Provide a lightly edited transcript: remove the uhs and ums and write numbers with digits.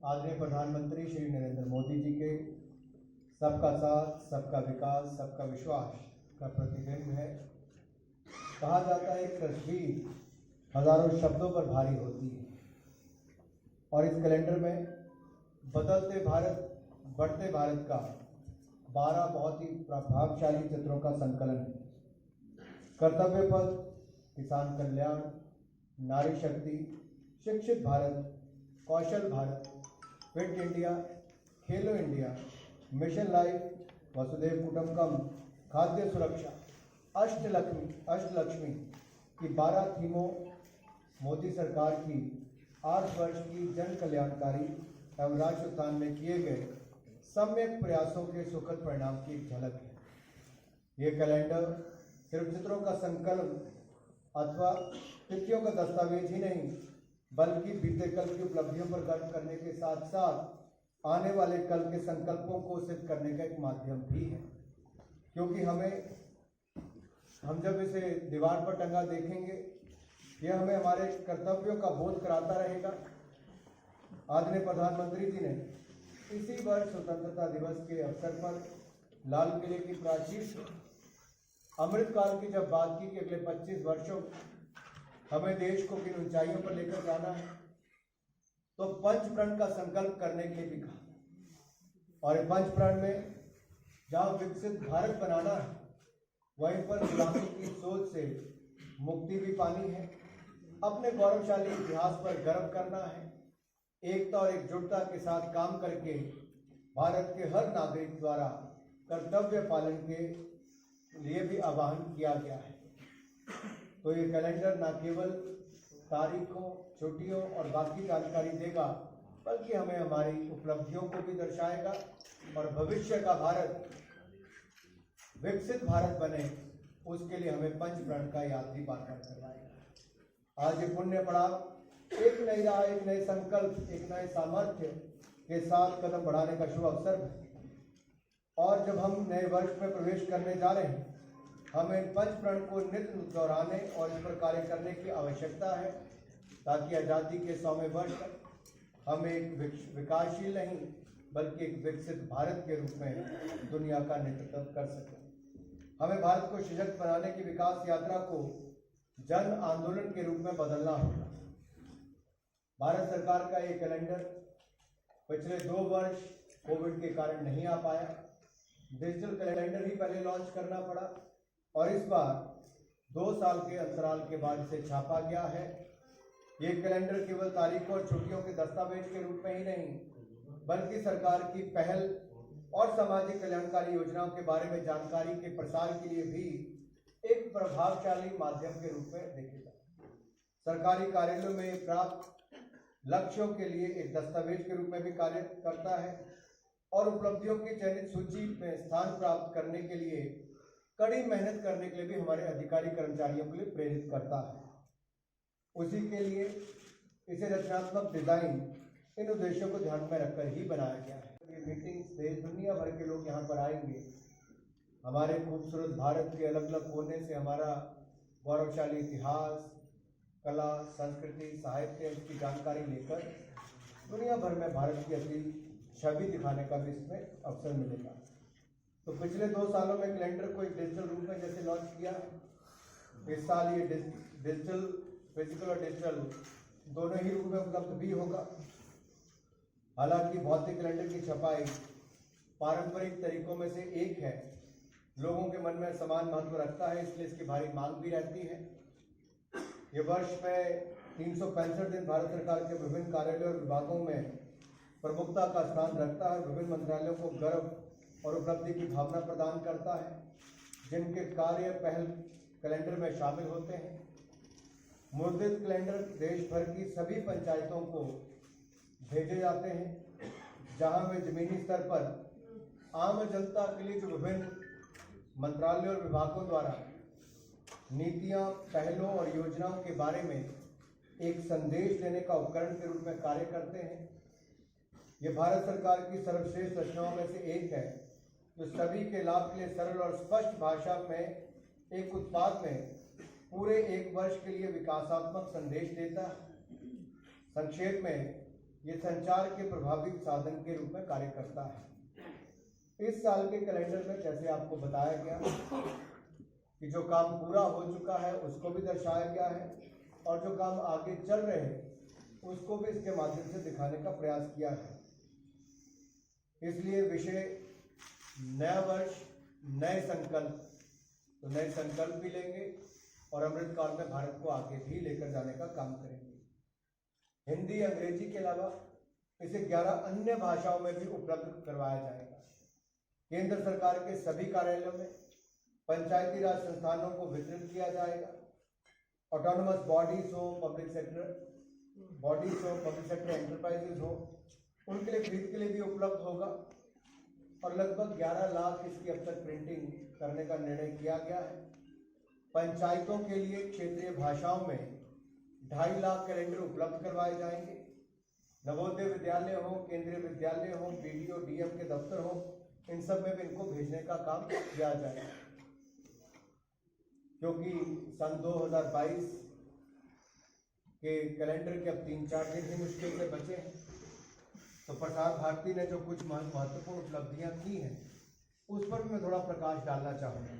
आदरणीय प्रधानमंत्री श्री नरेंद्र मोदी जी के सबका साथ, सबका विकास, सबका विश्वास का प्रतिबिंब है। कहा जाता है कि तस्वीर हजारों शब्दों पर भारी होती है और इस कैलेंडर में बदलते भारत, बढ़ते भारत का 12 बहुत ही प्रभावशाली चित्रों का संकलन है। कर्तव्य पथ, किसान कल्याण, नारी शक्ति, शिक्षित भारत, कौशल भारत, फिट इंडिया, खेलो इंडिया, मिशन लाइफ, वसुधैव कुटुंबकम, खाद्य सुरक्षा, अष्टलक्ष्मी की 12 थीमों मोदी सरकार की 8 वर्ष की जन कल्याणकारी एवं राष्ट्र उत्थान में किए गए सम्यक प्रयासों के सुखद परिणाम की एक झलक है। ये कैलेंडर सिर्फ चित्रों का संकलन अथवा तिथियों का दस्तावेज ही नहीं, बल्कि बीते कल की उपलब्धियों पर गर्व करने के साथ साथ आने वाले कल के संकल्पों को सिद्ध करने का एक माध्यम भी है। क्योंकि हम जब इसे दीवार पर टंगा देखेंगे, यह हमें हमारे कर्तव्यों का बोध कराता रहेगा। आदरणीय प्रधानमंत्री जी ने इसी वर्ष स्वतंत्रता दिवस के अवसर पर लाल किले की प्राचीर से अमृतकाल की जब बात की कि अगले 25 वर्षों हमें देश को किन ऊंचाइयों पर लेकर जाना है, तो पंचप्रण का संकल्प करने के लिए भी कहा। और पंचप्रण में जहां विकसित भारत बनाना है, वहीं पर गुलामी की सोच से मुक्ति भी पानी है। अपने गौरवशाली इतिहास पर गर्व करना है। एकता और एकजुटता के साथ काम करके भारत के हर नागरिक द्वारा कर्तव्य पालन के लिए भी आह्वान किया गया है। तो ये कैलेंडर न केवल तारीखों, छुट्टियों और बाकी जानकारी देगा, बल्कि हमें हमारी उपलब्धियों को भी दर्शाएगा और भविष्य का भारत विकसित भारत बने, उसके लिए हमें पंचप्रण का यात्री पालन करवाएगा। आज ये पुण्य पड़ाव एक नई राह, एक नए संकल्प, एक नए सामर्थ्य के साथ कदम बढ़ाने का शुभ अवसर है। और जब हम नए वर्ष में प्रवेश करने जा रहे हैं, हमें पंचप्रण को नित्य दोहराने और इस पर कार्य करने की आवश्यकता है, ताकि आज़ादी के 100वें वर्ष तक हम एक विकासशील नहीं, बल्कि एक विकसित भारत के रूप में दुनिया का नेतृत्व कर सकें। हमें भारत को सशक्त बनाने की विकास यात्रा को जन आंदोलन के रूप में बदलना होगा। भारत सरकार का ये कैलेंडर पिछले 2 वर्ष कोविड के कारण नहीं आ पाया। डिजिटल कैलेंडर ही पहले लॉन्च करना पड़ा और इस बार 2 साल के अंतराल के बाद इसे छापा गया है। ये कैलेंडर केवल तारीखों और छुट्टियों के दस्तावेज के रूप में ही नहीं, बल्कि सरकार की पहल और सामाजिक कल्याणकारी योजनाओं के बारे में जानकारी के प्रसार के लिए भी एक प्रभावशाली माध्यम के रूप में देखेगा। सरकारी कार्यालयों में प्राप्त लक्ष्यों के लिए एक दस्तावेज के रूप में भी कार्य करता है और उपलब्धियों की चयनित सूची में स्थान प्राप्त करने के लिए कड़ी मेहनत करने के लिए भी हमारे अधिकारी कर्मचारियों के लिए प्रेरित करता है। उसी के लिए इसे रचनात्मक डिजाइन इन उद्देश्यों को ध्यान में रखकर ही बनाया गया है। ये मीटिंग्स देश दुनिया भर के लोग यहाँ पर आएंगे। हमारे खूबसूरत भारत के अलग अलग कोने से हमारा गौरवशाली इतिहास, कला, संस्कृति, साहित्य की जानकारी लेकर दुनिया भर में भारत की असली छवि दिखाने का भी इसमें अवसर मिलेगा। तो पिछले 2 सालों में कैलेंडर को एक डिजिटल रूप में जैसे लॉन्च किया, इस साल ये डिजिटल, फिजिकल और डिजिटल दोनों ही रूप में उपलब्ध भी होगा। हालांकि भौतिक कैलेंडर की छपाई पारंपरिक तरीकों में से एक है, लोगों के मन में समान महत्व रखता है, इसलिए इसकी भारी मांग भी रहती है। ये वर्ष में 365 दिन भारत सरकार के विभिन्न कार्यालयों और विभागों में प्रमुखता का स्थान रखता है। विभिन्न मंत्रालयों को गर्व और उपलब्धि की भावना प्रदान करता है, जिनके कार्य पहल कैलेंडर में शामिल होते हैं। मुद्रित कैलेंडर देश भर की सभी पंचायतों को भेजे जाते हैं, जहां वे जमीनी स्तर पर आम जनता के लिए जो विभिन्न मंत्रालयों और विभागों द्वारा नीतियां, पहलों और योजनाओं के बारे में एक संदेश देने का उपकरण के रूप में कार्य करते हैं। ये भारत सरकार की सर्वश्रेष्ठ रचनाओं में से एक है, जो सभी के लाभ के लिए सरल और स्पष्ट भाषा में एक उत्पाद में पूरे 1 वर्ष के लिए विकासात्मक संदेश देता है। संक्षेप में ये संचार के प्रभावी साधन के रूप में कार्य करता है। इस साल के कैलेंडर में जैसे आपको बताया गया कि जो काम पूरा हो चुका है उसको भी दर्शाया गया है और जो काम आगे चल रहे हैं उसको भी इसके माध्यम से दिखाने का प्रयास किया है। इसलिए विषय नया वर्ष नए संकल्प, तो नए संकल्प भी लेंगे और अमृतकाल में भारत को आगे भी लेकर जाने का काम करेंगे। हिंदी अंग्रेजी के अलावा इसे 11 अन्य भाषाओं में भी उपलब्ध करवाया जाएगा। केंद्र सरकार के सभी कार्यालयों में, पंचायती राज संस्थानों को वितरित किया जाएगा। ऑटोनोमस बॉडीज हो, पब्लिक सेक्टर बॉडीज हो, पब्लिक सेक्टर एंटरप्राइजेज हो, उनके लिए खरीद के लिए भी उपलब्ध होगा और लगभग 11 लाख इसकी अब तक प्रिंटिंग करने का निर्णय किया गया है। पंचायतों के लिए क्षेत्रीय भाषाओं में 2.5 लाख कैलेंडर उपलब्ध करवाए जाएंगे। नवोदय विद्यालय हो, केंद्रीय विद्यालय हो, बीडीओ डीएम के दफ्तर हो, इन सब में भी इनको भेजने का काम किया जाएगा, क्योंकि सन 2022 के कैलेंडर के अब 3-4 दिन ही मुश्किल से बचे हैं। तो प्रसार भारती ने जो कुछ महत्वपूर्ण उपलब्धियां की हैं उस पर भी मैं थोड़ा प्रकाश डालना चाहूँगा।